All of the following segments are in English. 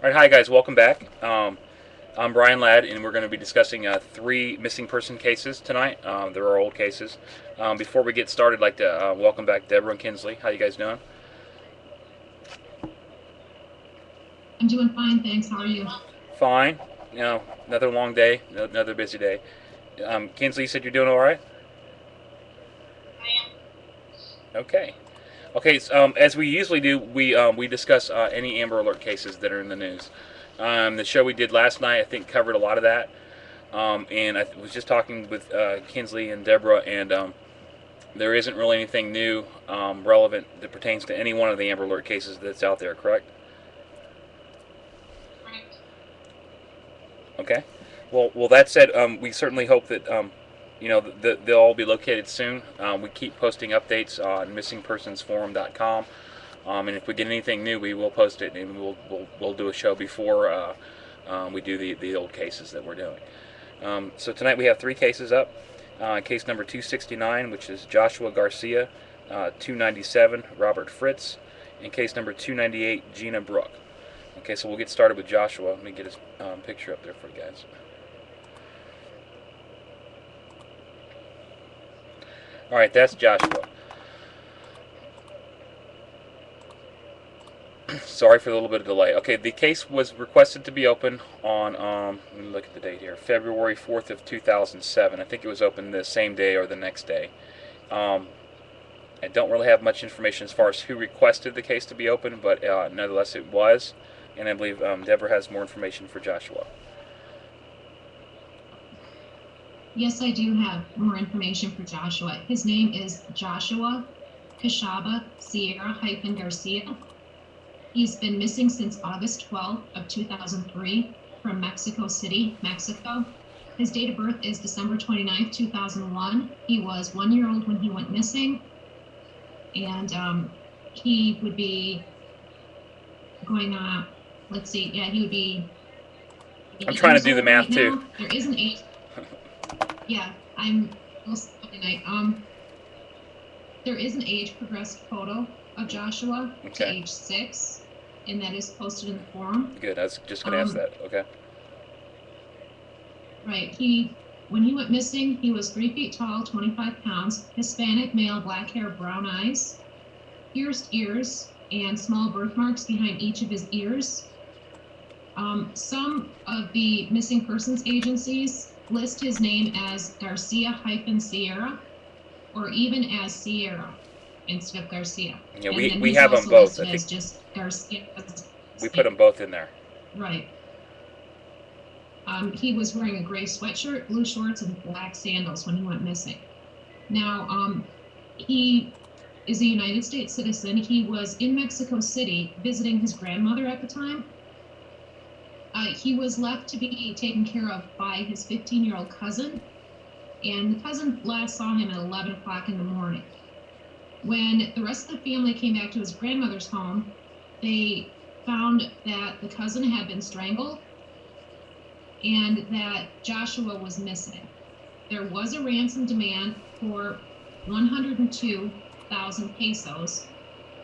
All right, hi guys, welcome back. I'm Brian Ladd, and we're going to be discussing three missing person cases tonight. They're our old cases. Before we get started, I'd like to welcome back Deborah and Kinsley. How you guys doing? I'm doing fine, thanks. How are you? Fine. Another long day, another busy day. Kinsley, you said you're doing all right. Okay. Okay. So, as we usually do, we discuss any Amber Alert cases that are in the news. The show we did last night, I think, covered a lot of that. And I was just talking with Kinsley and Deborah, and there isn't really anything new, relevant that pertains to any one of the Amber Alert cases that's out there. Correct? Correct. Okay. Well, that said, we certainly hope that they'll all be located soon. We keep posting updates on missingpersonsforum.com, and if we get anything new, we will post it, and we'll do a show before we do the old cases that we're doing. So tonight we have three cases up. Case number 269, which is Joshua Garcia, 297, Robert Fritz, and case number 298, Gina Brooke. Okay, so we'll get started with Joshua. Let me get his picture up there for you guys. All right, that's Joshua. Sorry for the little bit of delay. Okay, the case was requested to be open on, let me look at the date here, February 4th of 2007. I think it was open the same day or the next day. Um, I don't really have much information as far as who requested the case to be open, but nonetheless it was. And I believe Deborah has more information for Joshua. Yes, I do have more information for Joshua. His name is Joshua Keshaba Sierra-Garcia. He's been missing since August 12th of 2003 from Mexico City, Mexico. His date of birth is December 29th, 2001. He was 1 year old when he went missing, and he would be going on, let's see, yeah, he would be I'm 8 trying to years do the old math right too. now. There is an age, yeah, I'm almost tonight. There is an age progressed photo of Joshua to Okay, age 6, and that is posted in the forum. good. I was just going to ask Um, that. Okay. right, when he went missing, he was 3 feet tall, 25 pounds, Hispanic male, black hair, brown eyes, pierced ears, and small birthmarks behind each of his ears. Some of the missing persons agencies list his name as Garcia-Sierra, or even as Sierra instead of Garcia. Yeah, And we, then we he's have them also both. I listed think as just Garcia. we put them both in there. Right. He was wearing a gray sweatshirt, blue shorts, and black sandals when he went missing. Now, he is a United States citizen. He was in Mexico City visiting his grandmother at the time. He was left to be taken care of by his 15-year-old cousin, and the cousin last saw him at 11 o'clock in the morning. When the rest of the family came back to his grandmother's home, they found that the cousin had been strangled and that Joshua was missing. There was a ransom demand for 102,000 pesos,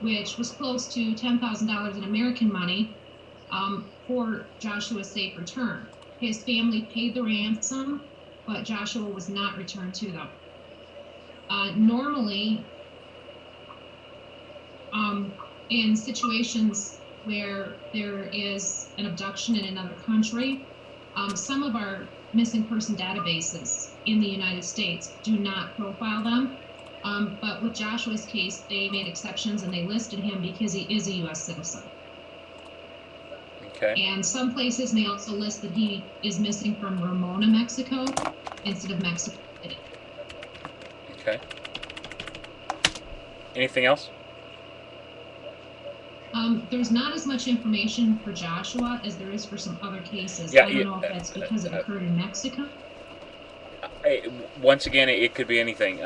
which was close to $10,000 in American money, for Joshua's safe return. His family paid the ransom, but Joshua was not returned to them. Normally, in situations where there is an abduction in another country, some of our missing person databases in the United States do not profile them. But with Joshua's case, they made exceptions and they listed him because he is a U.S. citizen. Okay. And some places may also list that he is missing from Ramona, Mexico, instead of Mexico City. Okay. Anything else? There's not as much information for Joshua as there is for some other cases. Yeah. I don't know if that's because it occurred in Mexico. Once again, it could be anything.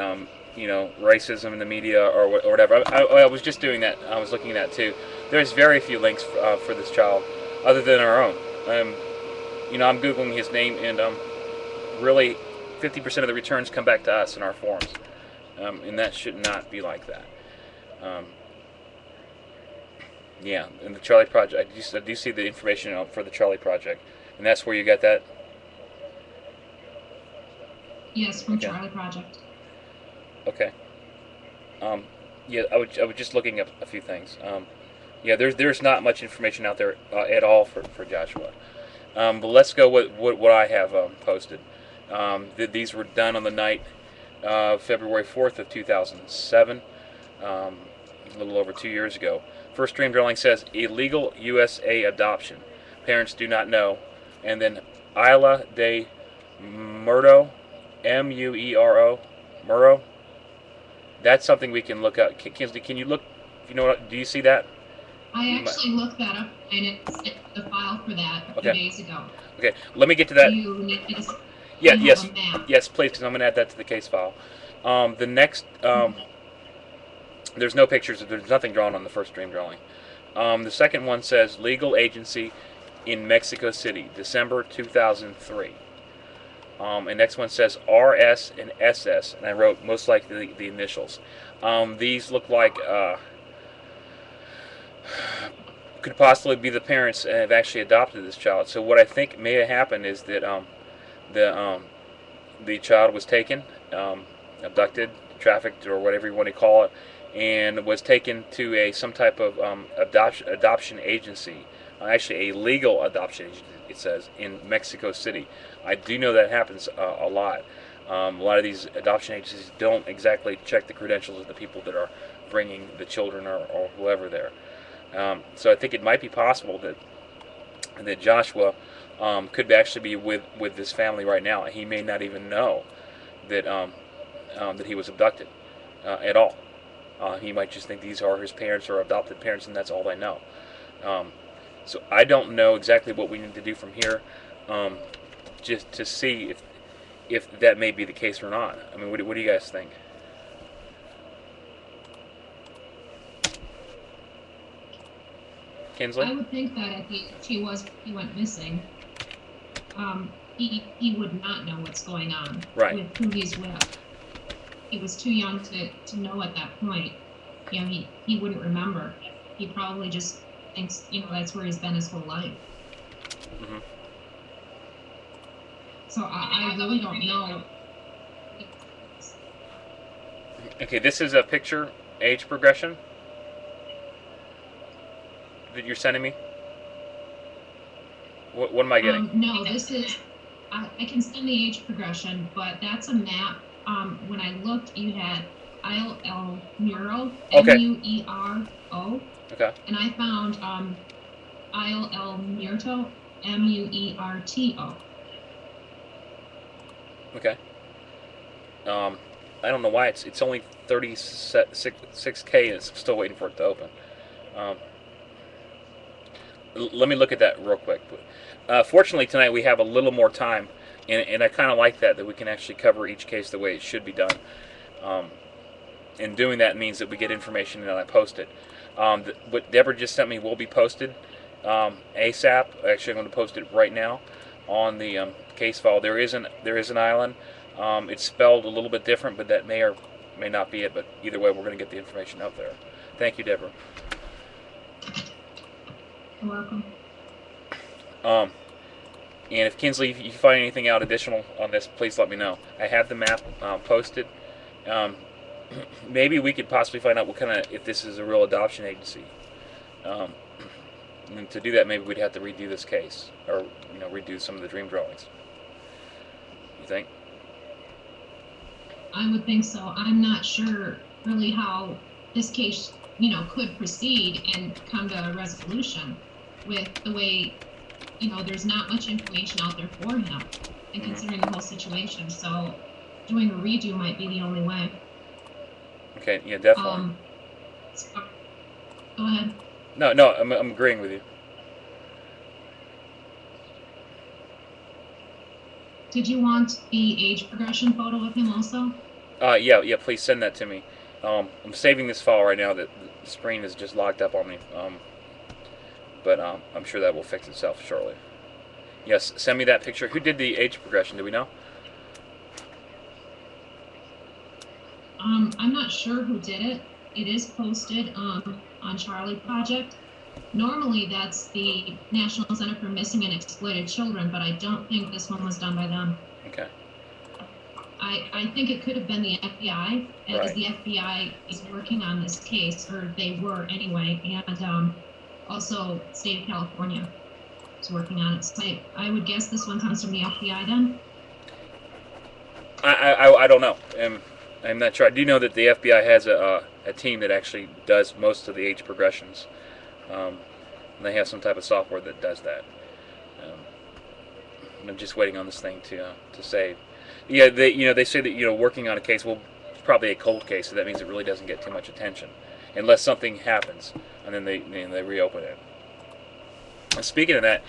Racism in the media or whatever. I was just doing that. I was looking at that too. There's very few links for this child, other than our own. I'm googling his name, and really, 50% of the returns come back to us in our forums, and that should not be like that. Um, Yeah, and the Charlie Project. I do see the information for the Charlie Project, and that's where you got that. Yes, from Okay. Charlie Project. Okay. Um, yeah, I was just looking up a few things. Yeah, there's not much information out there at all for Joshua. But let's go with what I have posted. These were done on the night February 4th of 2007, a little over 2 years ago. First stream drilling says illegal USA adoption. Parents do not know. And then Isla de Murdo, Muero, Muro. That's something we can look up. Kinsley, can you look? You know what? Do you see that? I You might. actually looked that up and it sent the file for that a few Okay. days ago. Okay. Let me get to Do that. you need me to? Yeah. I have Yes. a map. Yes, please, because I'm going to add that to the case file. The next. There's no pictures. There's nothing drawn on the first stream drawing. The second one says legal agency in Mexico City, December 2003. And next one says RS and SS, and I wrote most likely the initials. These look like could possibly be the parents and have actually adopted this child. So what I think may have happened is that the the child was taken, abducted, trafficked, or whatever you want to call it, and was taken to some type of adoption agency. Actually, a legal adoption agency, it says, in Mexico City. I do know that happens a lot. A lot of these adoption agencies don't exactly check the credentials of the people that are bringing the children or whoever there. So I think it might be possible that Joshua could actually be with this family right now. He may not even know that he was abducted at all. He might just think these are his parents or adopted parents, and that's all they know. So I don't know exactly what we need to do from here, just to see if that may be the case or not. I mean, what do you guys think? Kinsley? I would think that if he went missing, he would not know what's going on Right. with who he's with. He was too young to know at that point. You know, he wouldn't remember. He probably just thinks, that's where he's been his whole life. Mm-hmm. So I really don't know. Okay, this is a picture age progression that you're sending me. What am I getting? No, this is, I can send the age progression, but that's a map. When I looked, you had Isle El Muro, Okay. Muero, Okay. and I found Isle El Muerto, Muerto. Okay. I don't know why it's only 36K and it's still waiting for it to open. Let me look at that real quick. Fortunately, tonight we have a little more time, and I kind of like that we can actually cover each case the way it should be done. And doing that means that we get information and I post it. What Deborah just sent me will be posted ASAP. Actually, I'm going to post it right now on the case file. There is an island. It's spelled a little bit different, but that may or may not be it. But either way, we're going to get the information up there. Thank you, Deborah. You're welcome. And if Kinsley, if you find anything out additional on this, please let me know. I have the map posted. Maybe we could possibly find out if this is a real adoption agency. And to do that, maybe we'd have to redo this case, or redo some of the dream drawings. You think? I would think so. I'm not sure really how this case, could proceed and come to a resolution with the way, there's not much information out there for him, and considering the whole situation. So doing a redo might be the only way. Okay, yeah, definitely. Go ahead. No, I'm agreeing with you. Did you want the age progression photo of him also? Yeah, please send that to me. I'm saving this file right now. That the screen is just locked up on me. But I'm sure that will fix itself shortly. Yes, send me that picture. Who did the age progression? Do we know? I'm not sure who did it. It is posted on Charlie Project. Normally, that's the National Center for Missing and Exploited Children, but I don't think this one was done by them. Okay. I think it could have been the FBI, as Right. the FBI is working on this case, or they were anyway, and also state of California is working on it. So I would guess this one comes from the FBI then? I don't know. I'm not sure. I do know that the FBI has a team that actually does most of the age progressions. And they have some type of software that does that. Um, I'm just waiting on this thing to save. Yeah, they say that working on a case, well, it's probably a cold case, so that means it really doesn't get too much attention, unless something happens, and then they reopen it. And speaking of that,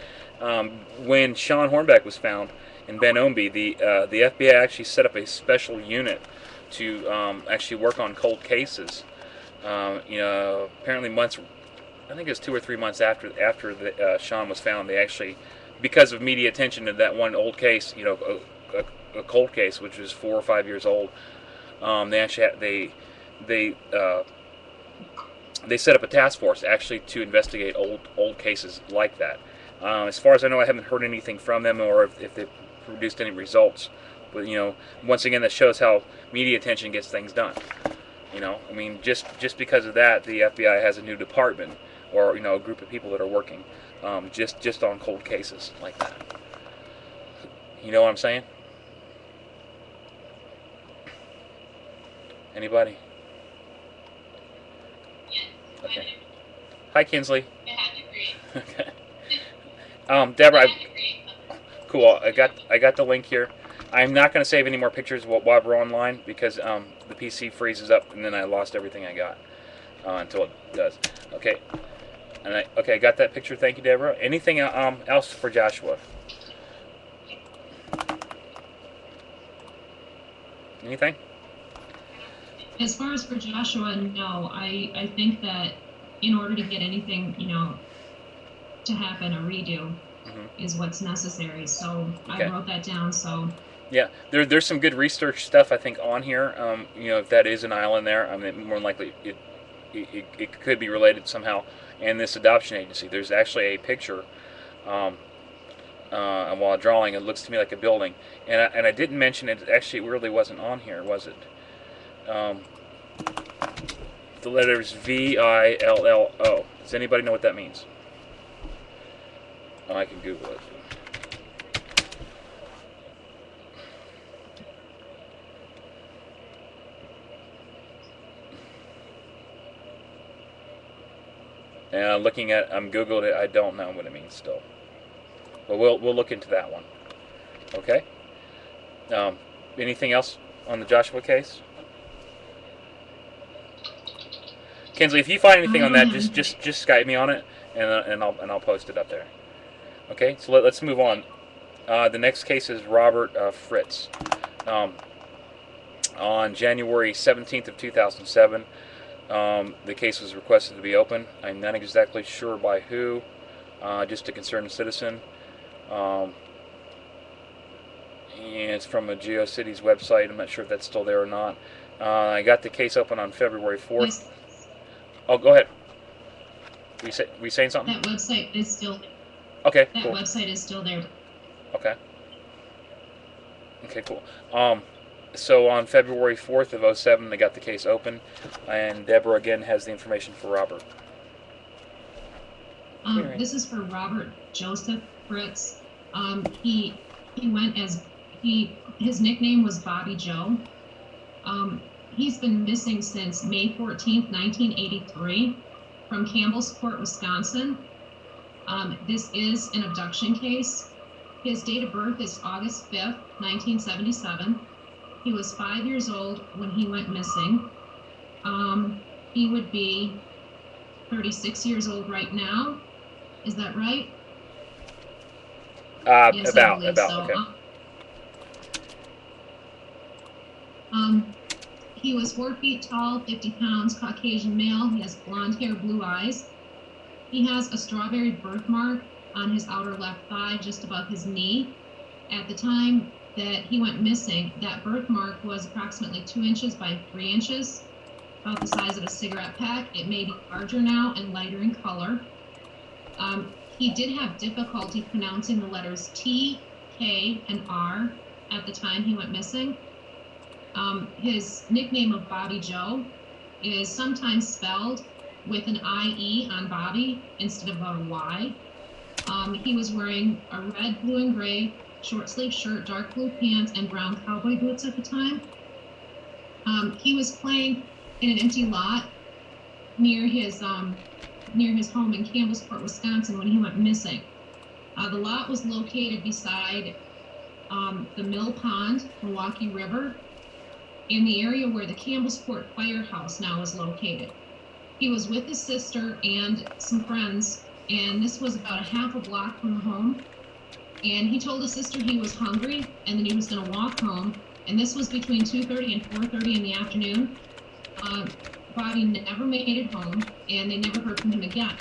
when Sean Hornbeck was found in Ben Ombie, the FBI actually set up a special unit to actually work on cold cases. Apparently months, I think it was 2 or 3 months after Sean was found, they actually, because of media attention to that one old case, a cold case which was 4 or 5 years old, they actually they set up a task force actually to investigate old cases like that. As far as I know, I haven't heard anything from them or if they've produced any results. But once again, that shows how media attention gets things done. I mean, just because of that, the FBI has a new department or a group of people that are working just on cold cases like that. You know what I'm saying? Anybody? Okay. Hi, Kinsley. Okay. Deborah, cool. I got the link here. I'm not going to save any more pictures while we're online because the PC freezes up and then I lost everything I got until it does. Okay. I got that picture. Thank you, Deborah. Anything else for Joshua? Anything? As far as for Joshua, no. I think that in order to get anything, to happen, a redo is what's necessary. So Okay. I wrote that down. So yeah, there's some good research stuff I think on here. If that is an island there, I mean, more than likely it could be related somehow. And this adoption agency, there's actually a picture. While drawing, it looks to me like a building, and I didn't mention it. Actually, it really wasn't on here, was it? The letters VILLO. Does anybody know what that means? Oh, I can Google it. And I'm Googled it. I don't know what it means still, but we'll look into that one. Okay. Anything else on the Joshua case? Kinsley, if you find anything on that, just Skype me on it, and I'll post it up there. Okay, so let's move on. The next case is Robert Fritz. On January 17th of 2007, the case was requested to be open. I'm not exactly sure by who, just a concerned citizen. And it's from a GeoCities website. I'm not sure if that's still there or not. I got the case open on February 4th. Oh, go ahead. We saying something? That website is still there. Okay, that cool. website is still there. Okay. Okay, cool. So on February 4th of 07, they got the case open, and Deborah again has the information for Robert. This is for Robert Joseph Fritz. He went as his nickname was Bobby Joe. He's been missing since May 14th, 1983, from Campbellsport, Wisconsin. This is an abduction case. His date of birth is August 5th, 1977. He was 5 years old when he went missing. He would be 36 years old right now. Is that right? Yes, about, so. Okay. He was 4 feet tall, 50 pounds, Caucasian male. He has blonde hair, blue eyes. He has a strawberry birthmark on his outer left thigh, just above his knee. At the time that he went missing, that birthmark was approximately 2 inches by 3 inches, about the size of a cigarette pack. It may be larger now and lighter in color. He did have difficulty pronouncing the letters T, K, and R at the time he went missing. His nickname of Bobby Joe is sometimes spelled with an IE on Bobby instead of a Y. He was wearing a red, blue, and gray short sleeve shirt, dark blue pants, and brown cowboy boots at the time. He was playing in an empty lot near his home in Campbellsport, Wisconsin, when he went missing. The lot was located beside the Mill Pond, Milwaukee River, in the area where the Campbellsport Firehouse now is located. He was with his sister and some friends, and this was about a half a block from the home. And he told his sister he was hungry and that he was going to walk home. And this was between 2:30 and 4:30 in the afternoon. Bobby never made it home, and they never heard from him again.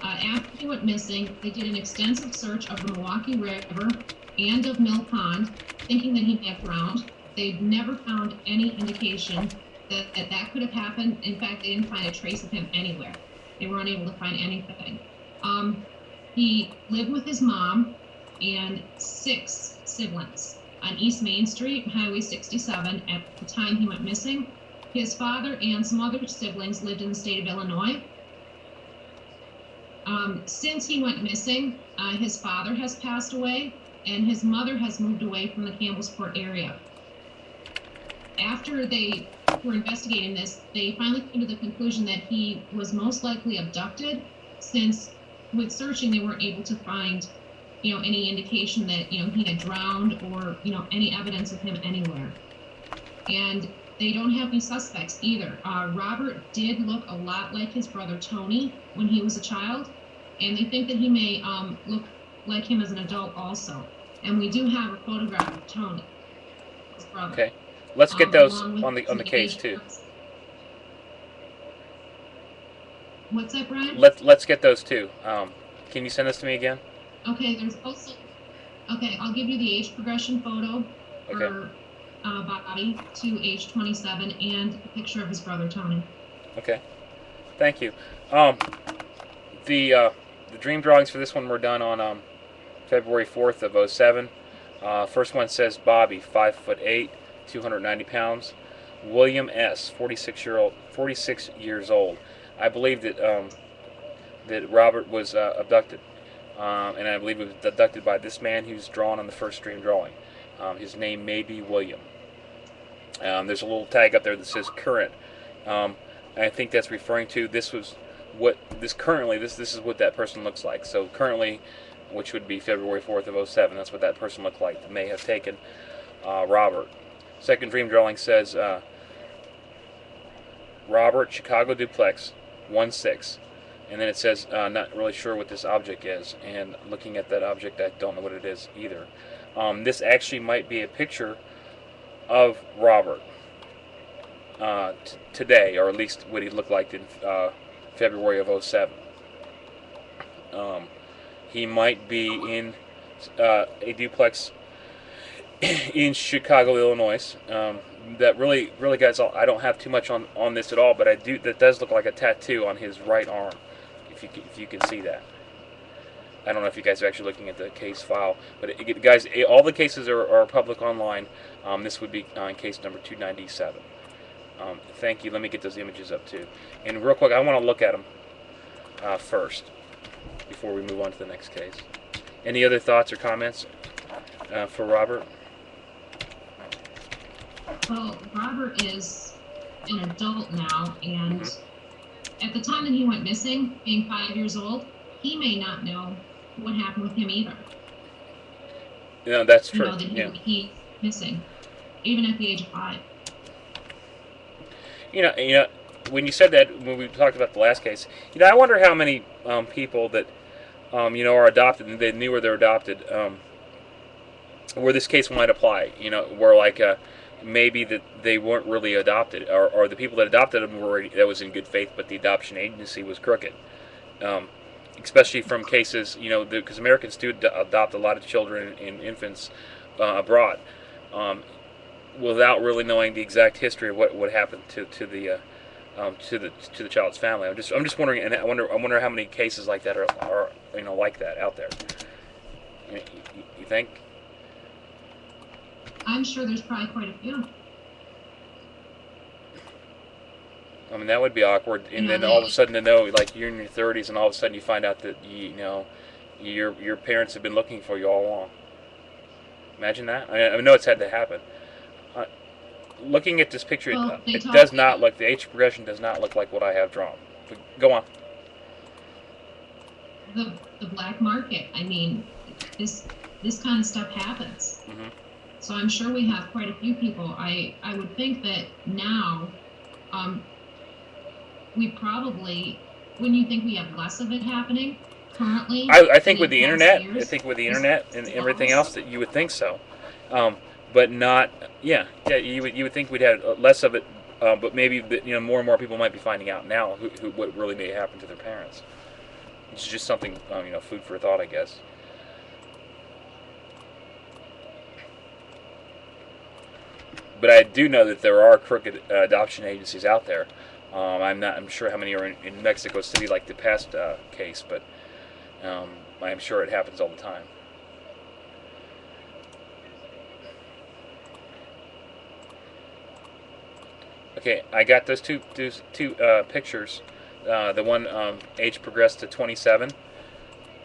After he went missing, they did an extensive search of the Milwaukee River and of Mill Pond, thinking that he had drowned. They never found any indication that could have happened. In fact, they didn't find a trace of him anywhere. They were unable to find anything. He lived with his mom and 6 siblings on East Main Street, Highway 67, at the time he went missing. His father and some other siblings lived in the state of Illinois. Since he went missing, his father has passed away, and his mother has moved away from the Campbellsport area. After they were investigating this, they finally came to the conclusion that he was most likely abducted, since with searching they weren't able to find, any indication that, he had drowned or, any evidence of him anywhere. And they don't have any suspects either. Robert did look a lot like his brother Tony when he was a child, and they think that he may look like him as an adult also. And we do have a photograph of Tony, his brother. Okay, let's get those on the case too. What's that, Brian? Let's get those too. Can you send this to me again? Okay, there's also. Okay, I'll give you the age progression photo for Bobby to age 27 and a picture of his brother Tony. Okay, thank you. The dream drawings for this one were done on February 4th of 07. First one says Bobby, 5'8", 290 pounds. William S., 46 years old. I believe that Robert was abducted, and I believe it was abducted by this man who's drawn on the first dream drawing. His name may be William. There's a little tag up there that says current. And I think that's referring to this is what that person looks like. So currently, which would be February 4th of 07, that's what that person looked like that may have taken Robert. Second dream drawing says Robert, Chicago duplex, 1-6. And then it says, not really sure what this object is. And looking at that object, I don't know what it is either. This actually might be a picture of Robert today, or at least what he looked like in February of 07. He might be in a duplex in Chicago, Illinois. That really, guys, I don't have too much on this at all, but that does look like a tattoo on his right arm, if you can see that. I don't know if you guys are actually looking at the case file, but guys, all the cases are public online. This would be case number 297. Thank you. Let me get those images up too. And real quick, I want to look at them first before we move on to the next case. Any other thoughts or comments for Robert? Well, Robert is an adult now, and at the time that he went missing, being 5 years old, he may not know what happened with him either. Yeah, that's true. That he's missing, even at the age of 5. When you said that, when we talked about the last case, I wonder how many people that are adopted and they knew where they're adopted, where this case might apply. Where maybe that they weren't really adopted, or the people that adopted them that was in good faith, but the adoption agency was crooked. Especially from cases, because Americans do adopt a lot of children and infants abroad, without really knowing the exact history of what happened to the to the child's family. I'm just wondering, and I wonder how many cases like that are like that out there. You think? I'm sure there's probably quite a few. I mean, that would be awkward, and then all of a sudden to know, like, you're in your 30s, and all of a sudden you find out that your parents have been looking for you all along. Imagine that. I know it's had to happen. Looking at this picture, Well, it does not look. The age progression does not look like what I have drawn. But go on. The black market. I mean, this kind of stuff happens. Mm-hmm. So I'm sure we have quite a few people. I would think that now, we probably, wouldn't you think we have less of it happening currently? I think with the internet, and everything else, that you would think so, but not. Yeah, you would think we'd have less of it, but maybe more and more people might be finding out now who what really may happen to their parents. It's just something food for thought, I guess. But I do know that there are crooked adoption agencies out there. I'm sure how many are in Mexico City, like the past case, but I'm sure it happens all the time. Okay, I got those two pictures. The one age progressed to 27,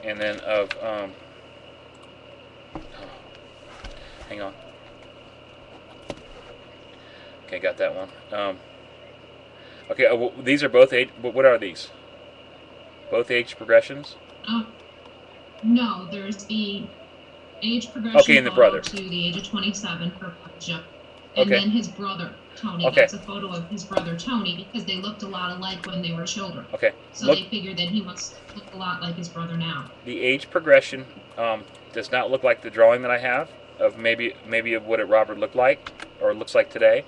and then of hang on. Okay, got that one. Okay, well, these are both age. What are these? Both age progressions? No, there's the age progression. Okay, and the brother to the age of 27 for Joe, and then his brother Tony. Okay. That's a photo of his brother Tony because they looked a lot alike when they were children. Okay. So they figured that he must look a lot like his brother now. The age progression does not look like the drawing that I have of maybe of what Robert looked like or looks like today.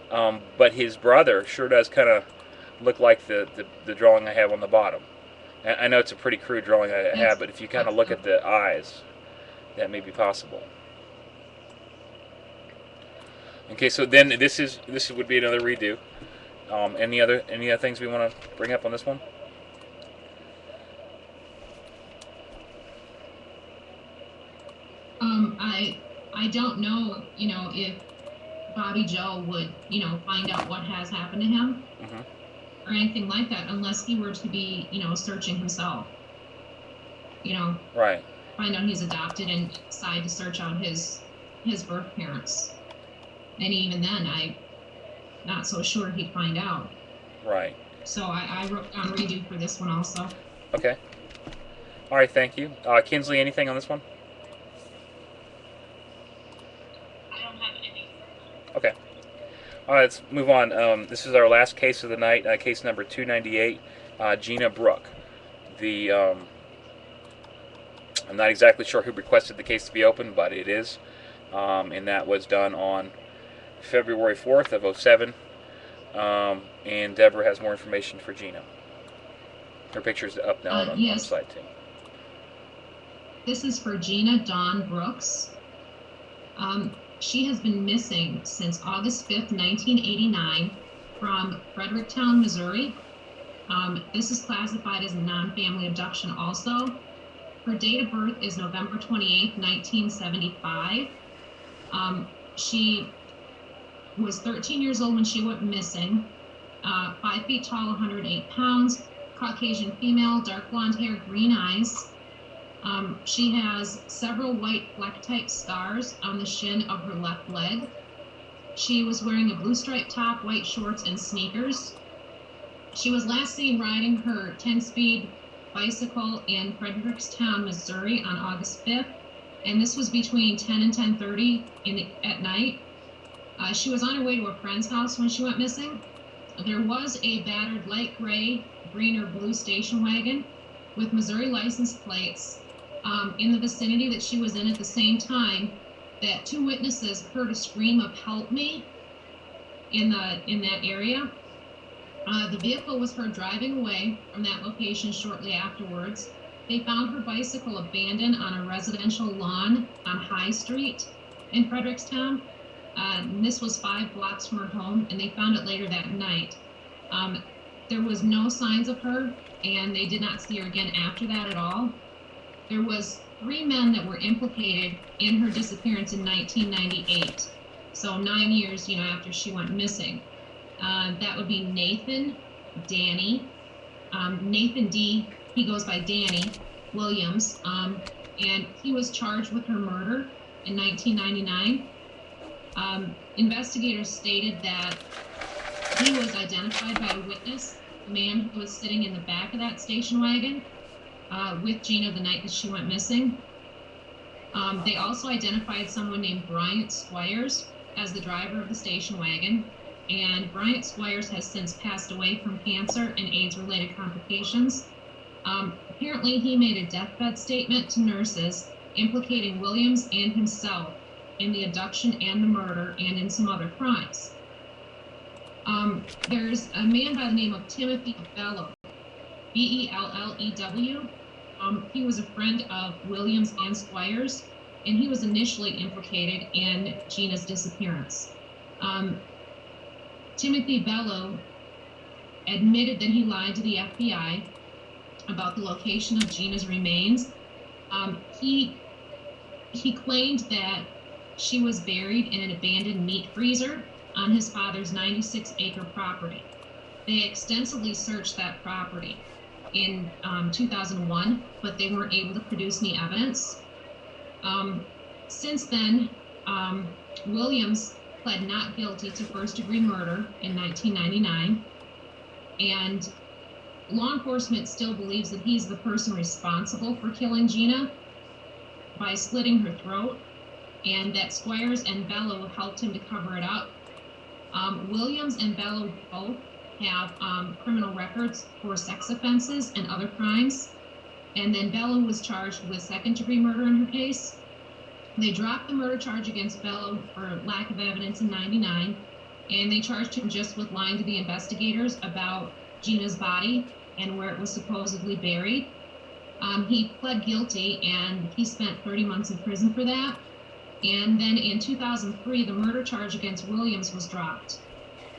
But his brother sure does kind of look like the drawing I have on the bottom. I know it's a pretty crude drawing I have, but if you kind of look at the eyes, that may be possible. Okay, so then this would be another redo. Any other things we want to bring up on this one? I don't know, if Bobby Joe would, find out what has happened to him, or anything like that, unless he were to be, searching himself. Right. Find out he's adopted and decide to search out his birth parents. And even then, I'm not so sure he'd find out. Right. So I wrote down redo for this one also. Okay. All right, thank you. Kinsley, anything on this one? I don't have anything. Okay. All right, let's move on. This is our last case of the night, case number 298, Gina Brooke. I'm not exactly sure who requested the case to be opened, but it is. And that was done on February 4th of 2007. And Deborah has more information for Gina. Her picture's up now on the site too. This is for Gina Dawn Brooks. She has been missing since August 5th, 1989 from Fredericktown, Missouri. This is classified as a non-family abduction also. Her date of birth is November 28th, 1975. She was 13 years old when she went missing. 5 feet tall, 108 pounds, Caucasian female, dark blonde hair, green eyes. She has several white fleck-type scars on the shin of her left leg. She was wearing a blue striped top, white shorts, and sneakers. She was last seen riding her 10-speed bicycle in Fredericktown, Missouri on August 5th, and this was between 10 and 10:30 at night. She was on her way to a friend's house when she went missing. There was a battered light gray, green, or blue station wagon with Missouri license plates in the vicinity that she was in at the same time that 2 witnesses heard a scream of "help me" in that area. The vehicle was heard driving away from that location shortly afterwards. They found her bicycle abandoned on a residential lawn on High Street in Fredericktown. And this was 5 blocks from her home, and they found it later that night. Um, there was no signs of her, and they did not see her again after that at all. There was 3 men that were implicated in her disappearance in 1998. So 9 years, after she went missing. That would be Nathan, Danny, Nathan D. He goes by Danny Williams, and he was charged with her murder in 1999. Investigators stated that he was identified by a witness, the man who was sitting in the back of that station wagon with Gina the night that she went missing. They also identified someone named Bryant Squires as the driver of the station wagon, and Bryant Squires has since passed away from cancer and AIDS-related complications. Apparently, he made a deathbed statement to nurses implicating Williams and himself in the abduction and the murder and in some other crimes. There's a man by the name of Timothy Bellew, Bellew. He was a friend of Williams and Squires, and he was initially implicated in Gina's disappearance. Timothy Bellew admitted that he lied to the FBI about the location of Gina's remains. He claimed that she was buried in an abandoned meat freezer on his father's 96-acre property. They extensively searched that property in 2001, but they weren't able to produce any evidence. Since then, Williams pled not guilty to first-degree murder in 1999, and law enforcement still believes that he's the person responsible for killing Gina by slitting her throat, and that Squires and Bellew helped him to cover it up. Williams and Bellew both have criminal records for sex offenses and other crimes, and then Bellew was charged with second-degree murder in her case. They dropped the murder charge against Bellew for lack of evidence in '99, and they charged him just with lying to the investigators about Gina's body and where it was supposedly buried. He pled guilty, and he spent 30 months in prison for that. And then in 2003, the murder charge against Williams was dropped.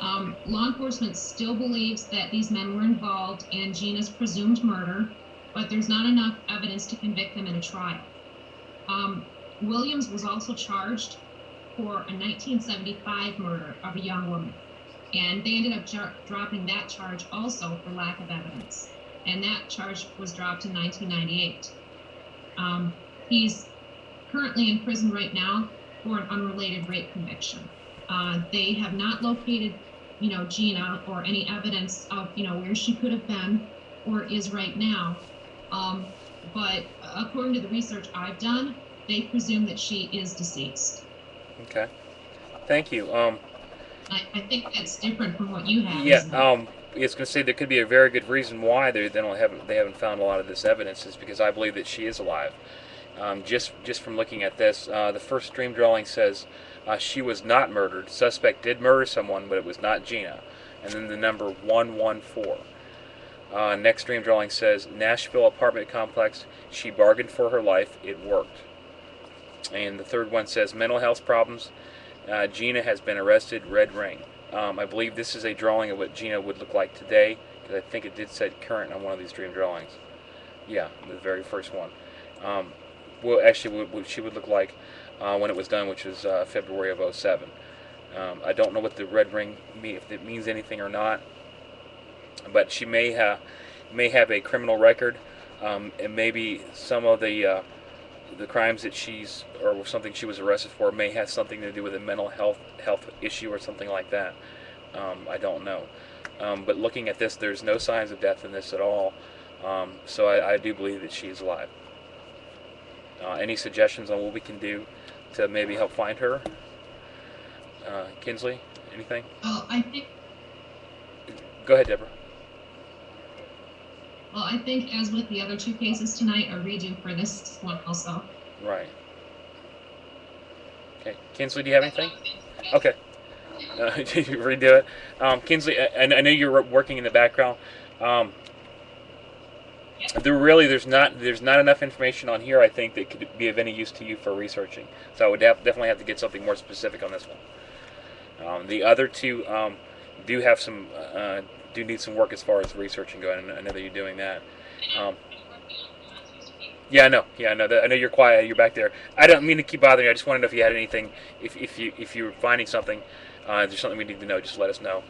Law enforcement still believes that these men were involved in Gina's presumed murder, but there's not enough evidence to convict them in a trial. Williams was also charged for a 1975 murder of a young woman, and they ended up dropping that charge also for lack of evidence, and that charge was dropped in 1998. He's currently in prison right now for an unrelated rape conviction. They have not located, Gina or any evidence of, where she could have been or is right now. But according to the research I've done, they presume that she is deceased. Okay. Thank you. I think that's different from what you have. Yeah. I was going to say there could be a very good reason why they haven't found a lot of this evidence is because I believe that she is alive. Just from looking at this, the first dream dwelling says she was not murdered. Suspect did murder someone, but it was not Gina. And then the number 114. Next dream dwelling says Nashville apartment complex. She bargained for her life. It worked. And the third one says mental health problems. Gina has been arrested. Red ring. I believe this is a drawing of what Gina would look like today, because I think it did say current on one of these dream drawings. Yeah, the very first one. Well, actually, what she would look like when it was done, which was February of '07. I don't know what the red ring if it means anything or not, but she may have a criminal record, and maybe some of the crimes that or something she was arrested for may have something to do with a mental health issue or something like that. I don't know, but looking at this, there's no signs of death in this at all. So I do believe that she's alive. Any suggestions on what we can do to maybe help find her? Kinsley, anything? Well, I think. Go ahead, Deborah. Well, I think as with the other two cases tonight, a redo for this one also. Right. Okay, Kinsley, do you have anything? Okay. You redo it. Kinsley, I know you're working in the background. There's not enough information on here, I think, that could be of any use to you for researching. So I would definitely have to get something more specific on this one. The other two do have some do need some work as far as researching going. I know that you're doing that. Um, yeah, I know. Yeah, I know. I know you're quiet. You're back there. I don't mean to keep bothering you. I just want to know if you had anything. If you were finding something, if there's something we need to know, just let us know,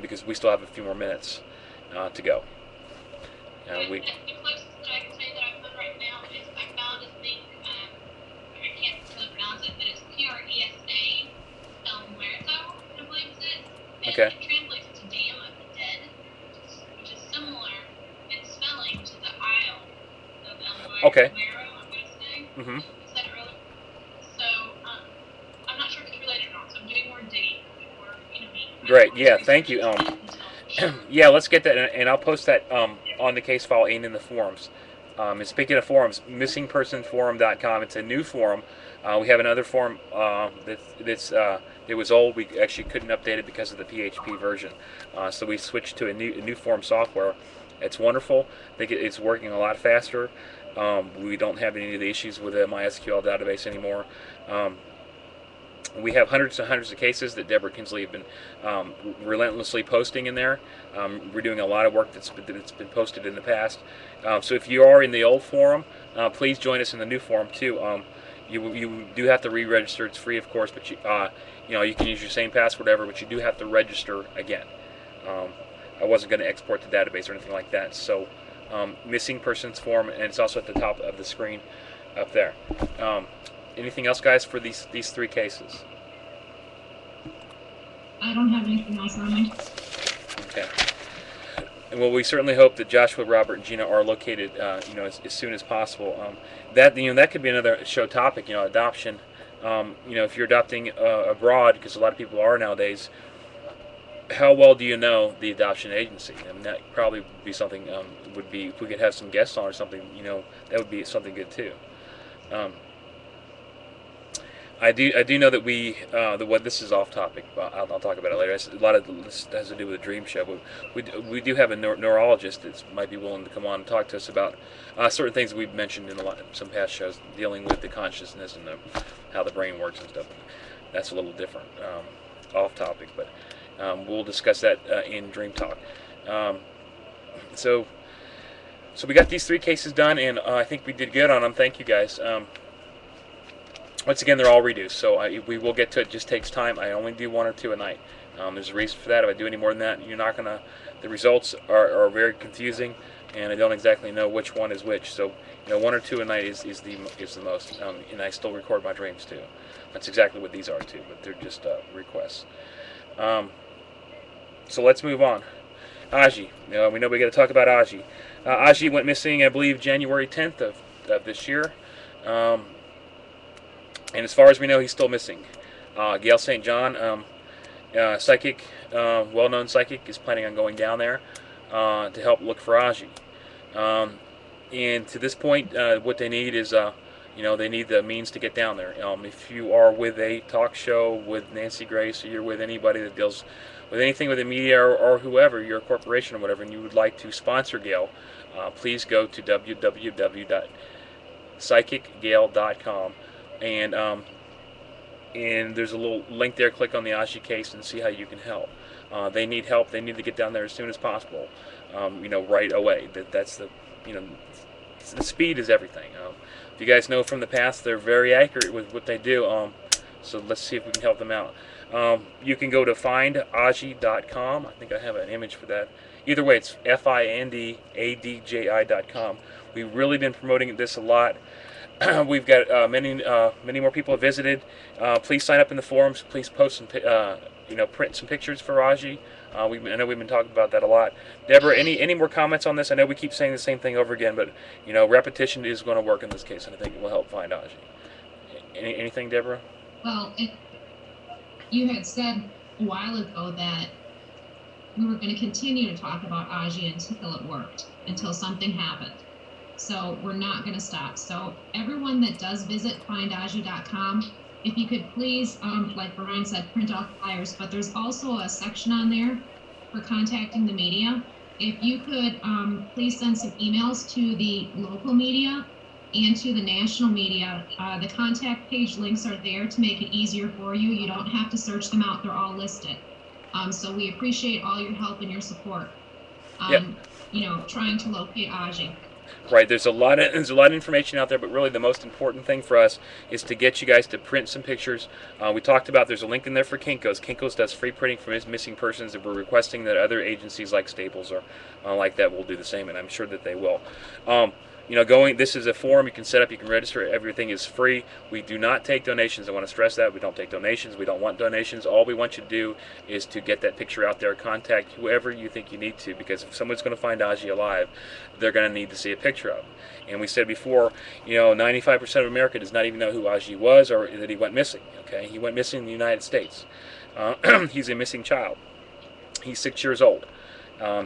because we still have a few more minutes to go. We. The closest that I can say that I found right now is I found a thing, I can't really pronounce it, but it's Presa El Muerto, I believe it is. And Okay. it translates to Dam of the Dead, which is similar in spelling to the Isle of El Okay. Muerto, I'm going to say. Mm-hmm. Is that really? So, I'm not sure if it's related or not, so I'm doing more digging before, me. Great. Yeah. Thank you. Sure. Yeah. Let's get that, and I'll post that on the case file and in the forums. And speaking of forums, missingpersonforum.com. It's a new forum. We have another forum it was old. We actually couldn't update it because of the PHP version, so we switched to a new forum software. It's wonderful. I think it's working a lot faster. We don't have any of the issues with the MySQL database anymore. We have hundreds and hundreds of cases that Deborah Kinsley have been relentlessly posting in there. We're doing a lot of work that's been posted in the past. So if you are in the old forum, please join us in the new forum too. You do have to re-register. It's free, of course, but you can use your same password ever, but you do have to register again. I wasn't going to export the database or anything like that. So missing persons forum, and it's also at the top of the screen up there. Anything else, guys, for these three cases? I don't have anything else on me. Okay. And well, we certainly hope that Joshua, Robert, and Gina are located, as soon as possible. That could be another show topic. Adoption. If you're adopting abroad, because a lot of people are nowadays, how well do you know the adoption agency? That probably would be something. Would be if we could have some guests on or something. That would be something good too. I do know that this is off topic, but I'll talk about it later. A lot of this has to do with the Dream Show, but we do have a neurologist that might be willing to come on and talk to us about certain things that we've mentioned in some past shows, dealing with the consciousness and how the brain works and stuff. That's a little different, off topic, but we'll discuss that in Dream Talk. So we got these three cases done, and I think we did good on them. Thank you, guys. Once again, they're all redos, so we will get to it. It just takes time. I only do one or two a night. There's a reason for that. If I do any more than that, you're not gonna. The results are very confusing, and I don't exactly know which one is which. So one or two a night is the most. And I still record my dreams too. That's exactly what these are too, but they're just requests. So let's move on. Adji. We know we got to talk about Adji. Adji went missing, I believe, January 10th of this year. And as far as we know, he's still missing. Gail St. John, psychic, well-known psychic, is planning on going down there to help look for Adji. And to this point, what they need is, they need the means to get down there. If you are with a talk show with Nancy Grace, or you're with anybody that deals with anything with the media or whoever, you're a corporation or whatever, and you would like to sponsor Gail, please go to www.psychicgail.com. And there's a little link there. Click on the Adji case and see how you can help. They need help. They need to get down there as soon as possible. Right away. That's the speed is everything. If you guys know from the past, they're very accurate with what they do. So let's see if we can help them out. You can go to findadji.com. I think I have an image for that. Either way, it's findadji.com. We've really been promoting this a lot. We've got many more people have visited. Please sign up in the forums. Please post some, print some pictures for Adji. I know we've been talking about that a lot. Deborah, any more comments on this? I know we keep saying the same thing over again, but repetition is going to work in this case, and I think it will help find Adji. Anything, Deborah? Well, you had said a while ago that we were going to continue to talk about Adji until it worked, until something happened. So we're not going to stop. So everyone that does visit findadji.com, if you could please, like Brian said, print off flyers, but there's also a section on there for contacting the media. If you could please send some emails to the local media and to the national media. The contact page links are there to make it easier for you. You don't have to search them out. They're all listed. So we appreciate all your help and your support. Yeah. Trying to locate Adji. Right, there's a lot of information out there, but really the most important thing for us is to get you guys to print some pictures. We talked about there's a link in there for Kinko's. Kinko's does free printing for missing persons, and we're requesting that other agencies like Staples or like that will do the same, and I'm sure that they will. This is a form you can set up, you can register. Everything is free. We do not take donations. I want to stress that we don't take donations. We don't want donations. All we want you to do is to get that picture out there. Contact whoever you think you need to, because if someone's going to find Adji alive, they're going to need to see a picture of him. And we said before, 95% of America does not even know who Adji was or that he went missing. Okay, he went missing in the United States. He's a missing child. He's 6 years old.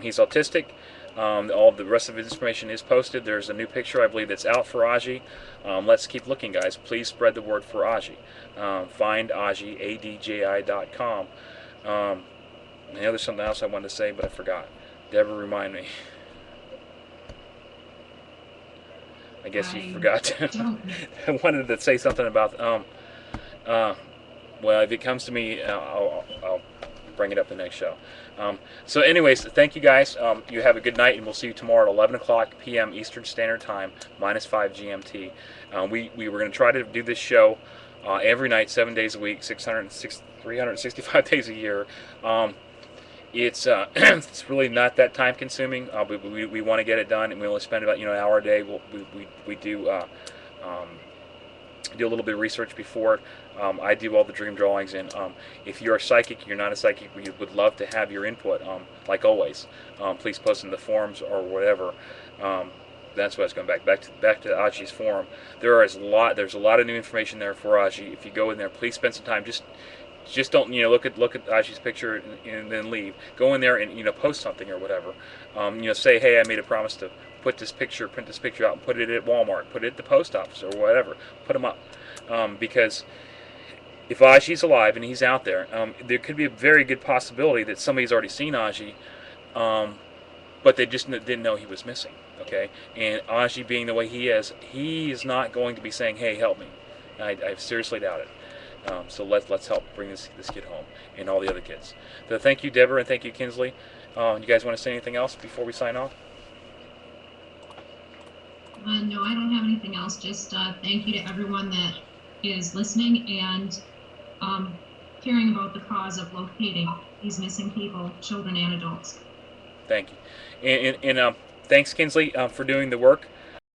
He's autistic. All the rest of his information is posted. There's a new picture, I believe, that's out for Adji. Let's keep looking, guys. Please spread the word for Adji. Find Adji, ADJI.com. I know there's something else I wanted to say, but I forgot. Deborah, remind me. I guess you forgot. I wanted to say something about. Well, if it comes to me, I'll bring it up the next show. So anyways, thank you guys. You have a good night, and we'll see you tomorrow at 11 o'clock p.m. Eastern Standard Time, -5 GMT. We were going to try to do this show every night, 7 days a week, 365 days a year. It's it's really not that time consuming. We want to get it done, and we only spend about an hour a day. We do a little bit of research before it. I do all the dream drawings, and if you're a psychic, you're not a psychic, we would love to have your input. Like always, please post in the forums or whatever. That's what I was going back to Adji's forum. There's a lot of new information there for Adji. If you go in there, please spend some time. Just don't look at Adji's picture and then leave. Go in there and post something or whatever. Say, hey, I made a promise to print this picture out and put it at Walmart, put it at the post office or whatever. Put them up, because if Adji's alive and he's out there, there could be a very good possibility that somebody's already seen Adji, but they just didn't know he was missing. Okay, and Adji being the way he is not going to be saying, "Hey, help me." I seriously doubt it. So let's help bring this kid home and all the other kids. So thank you, Deborah, and thank you, Kinsley. You guys want to say anything else before we sign off? No, I don't have anything else. Just thank you to everyone that is listening and caring about the cause of locating these missing people, children and adults. Thank you. And thanks, Kinsley, for doing the work.